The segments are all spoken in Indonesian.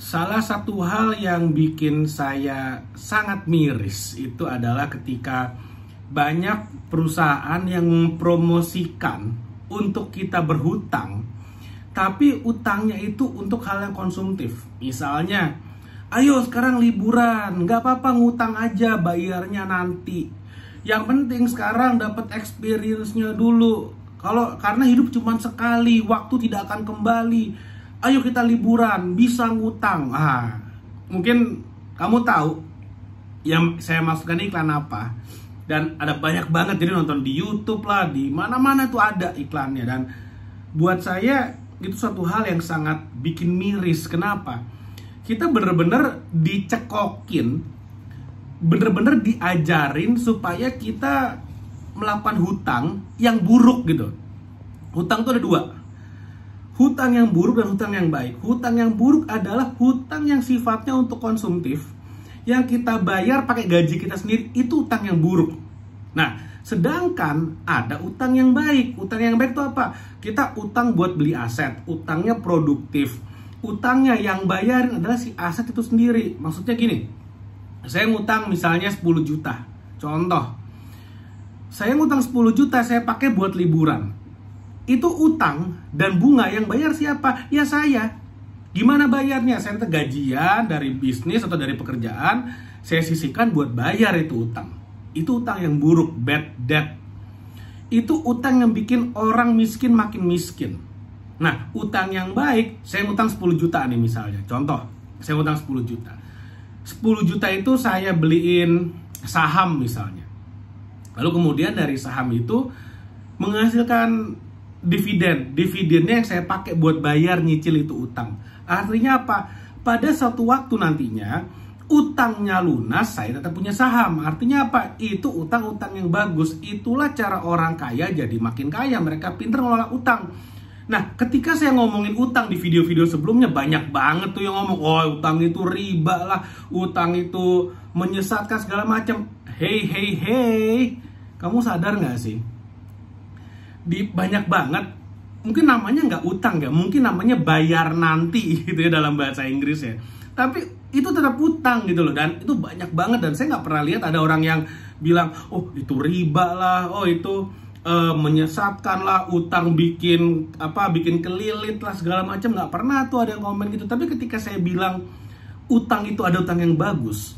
Salah satu hal yang bikin saya sangat miris itu adalah ketika banyak perusahaan yang mempromosikan untuk kita berhutang, tapi utangnya itu untuk hal yang konsumtif. Misalnya, ayo sekarang liburan, nggak apa-apa ngutang aja, bayarnya nanti. Yang penting sekarang dapat experience-nya dulu. Karena hidup cuma sekali, waktu tidak akan kembali. Ayo kita liburan, bisa ngutang. Mungkin kamu tahu yang saya maksudkan iklan apa. Dan ada banyak banget, jadi nonton di YouTube lah, di mana-mana tuh ada iklannya. Dan buat saya itu suatu hal yang sangat bikin miris. Kenapa? Kita bener-bener dicekokin, bener-bener diajarin supaya kita melakukan hutang yang buruk gitu. Hutang tuh ada dua. Hutang yang buruk dan hutang yang baik. Hutang yang buruk adalah hutang yang sifatnya untuk konsumtif, yang kita bayar pakai gaji kita sendiri, itu utang yang buruk. Nah, sedangkan ada utang yang baik. Utang yang baik itu apa? Kita utang buat beli aset, utangnya produktif. Utangnya yang bayarin adalah si aset itu sendiri. Maksudnya gini, saya ngutang misalnya 10 juta. Contoh, saya ngutang 10 juta, saya pakai buat liburan. Itu utang dan bunga yang bayar siapa? Ya saya. Gimana bayarnya? Saya gajian dari bisnis atau dari pekerjaan, saya sisihkan buat bayar itu utang. Itu utang yang buruk, bad debt. Itu utang yang bikin orang miskin makin miskin. Nah, utang yang baik, saya ngutang 10 juta nih misalnya. Contoh, saya ngutang 10 juta. 10 juta itu saya beliin saham misalnya. Lalu kemudian dari saham itu menghasilkan dividen. Dividennya yang saya pakai buat bayar nyicil itu utang. Artinya apa? Pada suatu waktu nantinya utangnya lunas, saya tetap punya saham. Artinya apa? Itu utang-utang yang bagus. Itulah cara orang kaya jadi makin kaya. Mereka pintar ngelola utang. Nah, ketika saya ngomongin utang di video-video sebelumnya, banyak banget tuh yang ngomong, oh utang itu riba lah, utang itu menyesatkan segala macam. Hey, kamu sadar nggak sih? Banyak banget, mungkin namanya nggak utang ya, mungkin namanya bayar nanti gitu ya dalam bahasa Inggris ya. Tapi itu tetap utang gitu loh, dan itu banyak banget. Dan saya nggak pernah lihat ada orang yang bilang, oh itu riba lah, oh itu menyesatkan lah, utang bikin kelilit lah segala macam. Nggak pernah tuh ada yang komen gitu. Tapi ketika saya bilang utang itu ada utang yang bagus,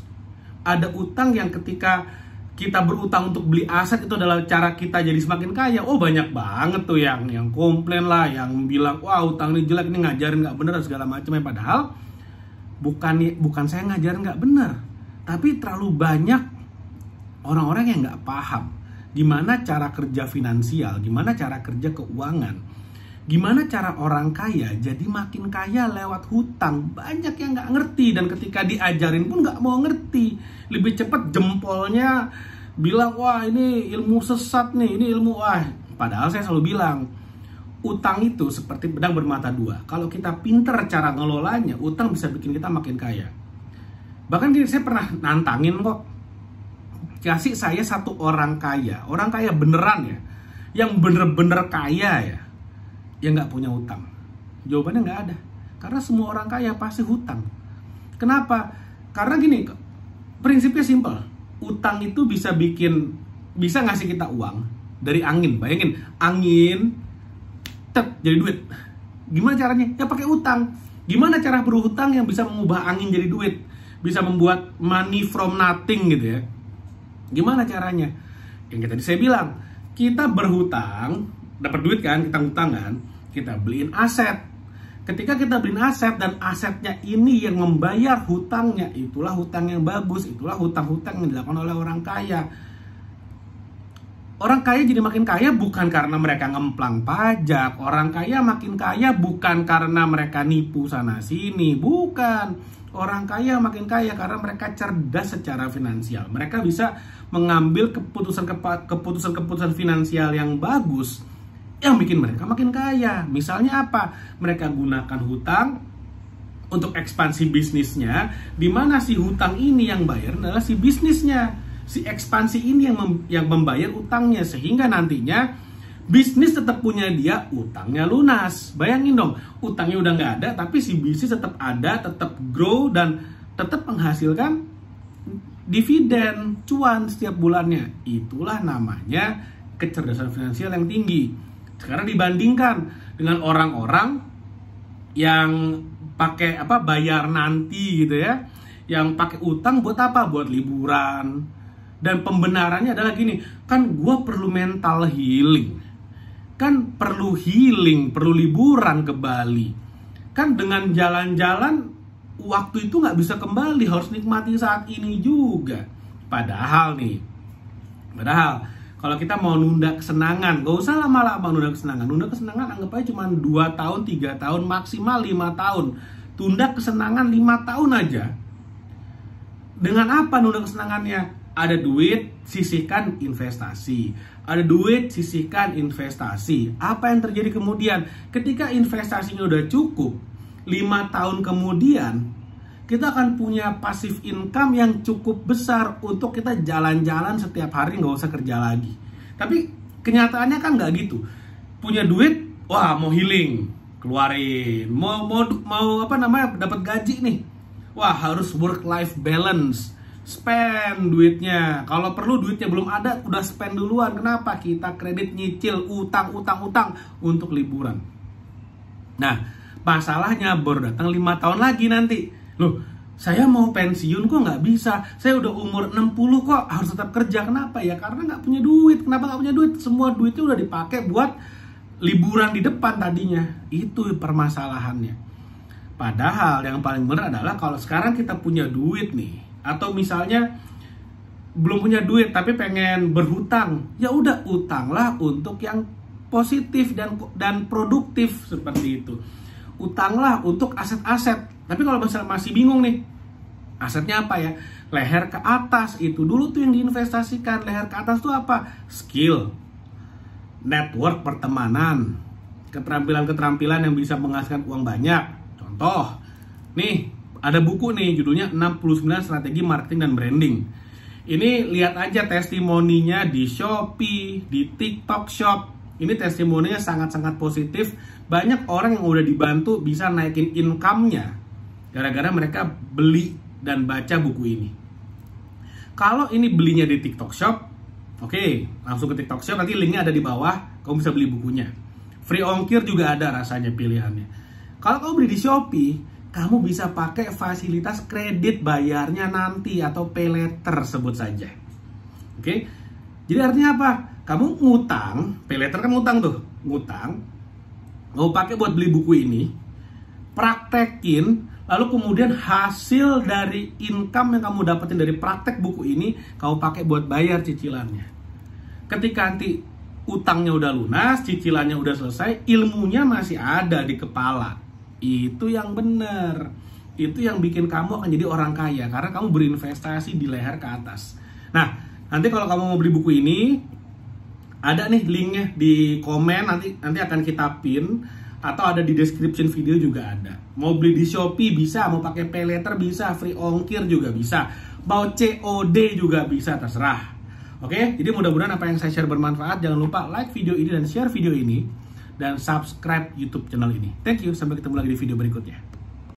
ada utang yang ketika kita berutang untuk beli aset itu adalah cara kita jadi semakin kaya. Oh banyak banget tuh yang komplain lah, yang bilang wah utang ini jelek, ini ngajarin nggak bener segala macam. Padahal bukan saya ngajarin nggak bener, tapi terlalu banyak orang-orang yang nggak paham gimana cara kerja finansial, gimana cara kerja keuangan, gimana cara orang kaya jadi makin kaya lewat hutang. Banyak yang nggak ngerti, dan ketika diajarin pun nggak mau ngerti. Lebih cepat jempolnya bilang, wah ini ilmu sesat nih, ini ilmu Padahal saya selalu bilang, utang itu seperti pedang bermata dua. Kalau kita pinter cara ngelolanya, utang bisa bikin kita makin kaya. Bahkan gini, saya pernah nantangin kok, kasih saya satu orang kaya beneran ya, yang bener-bener kaya ya, yang nggak punya utang. Jawabannya nggak ada, karena semua orang kaya pasti hutang. Kenapa? Karena gini, prinsipnya simpel. Utang itu bisa ngasih kita uang dari angin. Bayangin, angin jadi duit. Gimana caranya? Ya pakai utang. Gimana cara berhutang yang bisa mengubah angin jadi duit? Bisa membuat money from nothing gitu ya. Gimana caranya? Yang tadi saya bilang, kita berhutang, dapat duit kan, kita hutang kan, kita beliin aset. Ketika kita beliin aset dan asetnya ini yang membayar hutangnya, itulah hutang yang bagus, itulah hutang-hutang yang dilakukan oleh orang kaya. Orang kaya jadi makin kaya bukan karena mereka ngemplang pajak. Orang kaya makin kaya bukan karena mereka nipu sana sini, bukan. Orang kaya makin kaya karena mereka cerdas secara finansial. Mereka bisa mengambil keputusan finansial yang bagus, yang bikin mereka makin kaya. Misalnya apa? Mereka gunakan hutang untuk ekspansi bisnisnya, di mana si hutang ini yang bayar adalah si bisnisnya. Si ekspansi ini yang membayar utangnya, sehingga nantinya Bisnis tetap punya dia, utangnya lunas. Bayangin dong, utangnya udah nggak ada, tapi si bisnis tetap ada, tetap grow, dan tetap menghasilkan dividen, cuan setiap bulannya. Itulah namanya kecerdasan finansial yang tinggi. Sekarang dibandingkan dengan orang-orang yang pakai bayar nanti gitu ya, yang pakai utang buat apa? Buat liburan. Dan pembenarannya adalah gini, kan gue perlu mental healing, kan perlu healing, perlu liburan ke Bali, kan dengan jalan-jalan waktu itu nggak bisa kembali, harus nikmati saat ini juga. Padahal kalau kita mau nunda kesenangan, gak usah lama-lama nunda kesenangan anggap aja cuma 2 tahun, 3 tahun, maksimal 5 tahun. Tunda kesenangan 5 tahun aja. Dengan apa nunda kesenangannya? Ada duit, sisihkan investasi. Ada duit, sisihkan investasi. Apa yang terjadi kemudian? Ketika investasinya udah cukup, 5 tahun kemudian, kita akan punya passive income yang cukup besar untuk kita jalan-jalan setiap hari, nggak usah kerja lagi. Tapi kenyataannya kan nggak gitu. Punya duit, wah mau healing, keluarin. Mau dapat gaji nih. Wah harus work life balance. Spend duitnya. Kalau perlu duitnya belum ada, udah spend duluan. Kenapa? Kita kredit, nyicil, utang untuk liburan. Nah, masalahnya baru datang 5 tahun lagi nanti. Loh, saya mau pensiun kok nggak bisa. Saya udah umur 60 kok harus tetap kerja. Kenapa ya? Karena nggak punya duit. Kenapa nggak punya duit? Semua duitnya udah dipakai buat liburan di depan tadinya. Itu permasalahannya. Padahal yang paling benar adalah kalau sekarang kita punya duit nih, atau misalnya belum punya duit tapi pengen berhutang, ya udah utanglah untuk yang positif dan produktif seperti itu. Utanglah untuk aset-aset. Tapi kalau masih bingung nih, asetnya apa ya? Leher ke atas itu dulu tuh yang diinvestasikan. Leher ke atas tuh apa? Skill, network, pertemanan, keterampilan-keterampilan yang bisa menghasilkan uang banyak. Contoh, nih ada buku nih judulnya 69 Strategi Marketing dan Branding. Ini lihat aja testimoninya di Shopee, di TikTok Shop. Ini testimoninya sangat-sangat positif. Banyak orang yang udah dibantu bisa naikin income-nya gara-gara mereka beli dan baca buku ini. Kalau ini belinya di TikTok Shop, oke, langsung ke TikTok Shop, nanti linknya ada di bawah, kamu bisa beli bukunya. Free ongkir juga ada rasanya pilihannya. Kalau kamu beli di Shopee, kamu bisa pakai fasilitas kredit bayarnya nanti atau pay later sebut saja. Oke. Jadi artinya apa? Kamu ngutang, pay later kan ngutang tuh. Ngutang. Mau pakai buat beli buku ini, praktekin, lalu kemudian hasil dari income yang kamu dapetin dari praktek buku ini kamu pakai buat bayar cicilannya. Ketika nanti utangnya udah lunas, cicilannya udah selesai, ilmunya masih ada di kepala. Itu yang benar. Itu yang bikin kamu akan jadi orang kaya, karena kamu berinvestasi di leher ke atas. Nah, nanti kalau kamu mau beli buku ini, ada nih linknya di komen, nanti akan kita pin, atau ada di description video juga ada. Mau beli di Shopee bisa, mau pakai pay later bisa, free ongkir juga bisa, mau COD juga bisa, terserah. Oke, jadi mudah-mudahan apa yang saya share bermanfaat. Jangan lupa like video ini dan share video ini, dan subscribe YouTube channel ini. Thank you, sampai ketemu lagi di video berikutnya.